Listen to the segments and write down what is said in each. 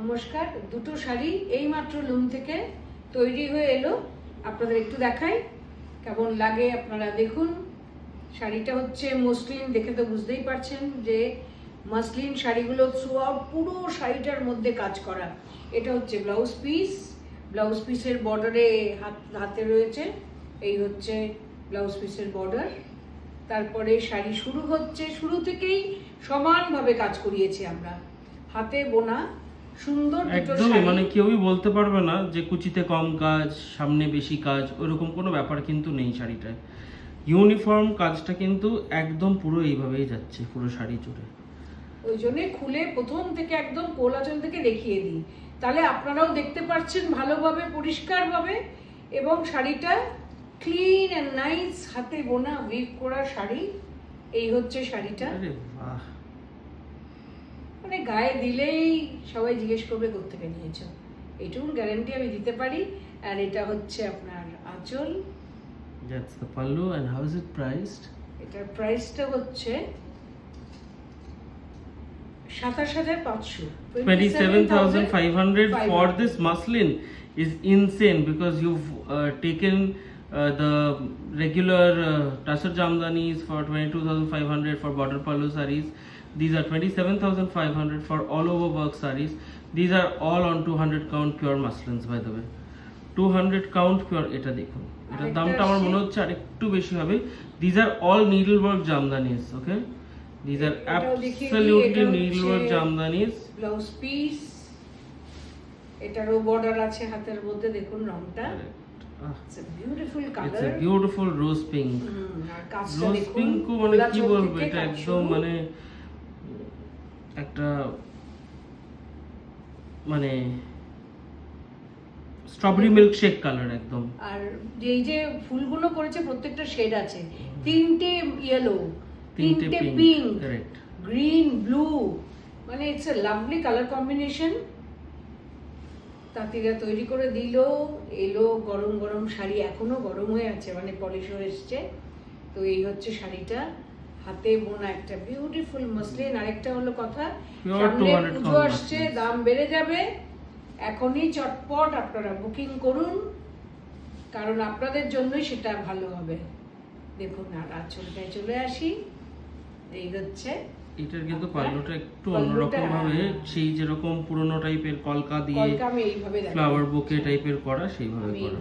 নমস্কার, দুটো শাড়ি এইমাত্র লুম থেকে তৈরি হয়ে এলো। আপনাদের একটু দেখাই কেমন লাগে, আপনারা দেখুন। শাড়িটা হচ্ছে মসলিন, দেখে তো বুঝতেই পারছেন যে মসলিন শাড়িগুলো থ্রু আউট পুরো শাড়িটার মধ্যে কাজ করা। এটা হচ্ছে ব্লাউজ পিস, ব্লাউজ পিসের বর্ডারে হাতে রয়েছে, এই হচ্ছে ব্লাউজ পিসের বর্ডার। তারপরে শাড়ি শুরু হচ্ছে, শুরু থেকেই সমানভাবে কাজ করিয়েছি আমরা, হাতে বোনা সুন্দর দুটো শাড়ি। মানে কেউই বলতে পারবে না যে কুচিতে কম কাজ, সামনে বেশি কাজ, ওইরকম কোনো ব্যাপার কিন্তু নেই শাড়িটায়। ইউনিফর্ম কাজটা কিন্তু একদম পুরো এইভাবেই যাচ্ছে পুরো শাড়ি জুড়ে। ওই জন্যে খুলে প্রথম থেকে একদম কোলাচল থেকে দেখিয়ে দিই, তাহলে আপনারাও দেখতে পাচ্ছেন ভালোভাবে, পরিষ্কারভাবে। এবং শাড়িটা ক্লিন অ্যান্ড নাইস, হাতে বোনা উইভ করা শাড়ি। এই হচ্ছে শাড়িটা। আরে বাহ, মানে গায়ে দিলেই সবাই জিজ্ঞেস করবে কোত্থেকে নিয়েছো, এইটুকু গ্যারান্টি আমি দিতে পারি। আর এটা হচ্ছে আপনার আঁচল। that's the pallu. And how is it priced? এটার প্রাইসটা হচ্ছে 27,500, 27,500 for this muslin is insane, because you've taken the regular tassar jamdanis for 22,500 for border pallu sarees. These are 27,500 for all over work sarees. These are all on 200 count pure muslins, by the way. 200 count pure. এটা দেখুন, এটার দামটা আমার মনে হচ্ছে আরেকটু বেশি হবে। These are all needlework jamdanis, okay? These are absolutely needlework jamdanis. Blouse piece, এটারও বর্ডার আছে হাতের মধ্যে, দেখুন রংটা। It's a beautiful color. It's a beautiful rose pink. আর কাজটা Rose দেখুন, pink কো মানে কি গোলাচল বলবো, থেকে এটা কাজ একদম শুরু। মানে একটা মানে স্ট্রবেরি মিল্ক শেক কালার একদম। আর এই যে ফুলগুলো করেছে প্রত্যেকটা শেড আছে, তিনটে ইয়েলো, তিনটে পিঙ্ক, কারেক্ট, গ্রিন, ব্লু, মানে it's a lovely colour combination. তাঁতিরা তৈরি করে দিল, এলো গরম গরম শাড়ি, এখনো গরম হয়ে আছে, মানে পলিশ হয়ে এসছে। তো এই হচ্ছে শাড়িটা, হাতে বোনা একটা বিউটিফুল মসলিন। আরেকটা হলো কথা, সামনে পুজো আসছে, দাম বেড়ে যাবে, এখনই চটপট আপনারা বুকিং করুন, কারণ আপনাদের জন্যই সেটা ভালো হবে। দেখুন, আর আঁচলটায় চলে আসি, এই হচ্ছে এটার কিন্তু পাল্লুটা একটু অন্যরকম ভাবে, সেই যেরকম পুরনো টাইপের কলকা দিয়ে ফ্লাওয়ার বুকে টাইপের করা, সেইভাবে করা।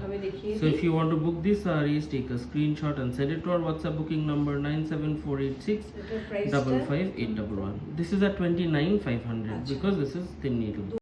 So if you want to book these sarees, take a screenshot and send it to our WhatsApp booking number 97486 55811. This is at 29,500 because this is thin needle.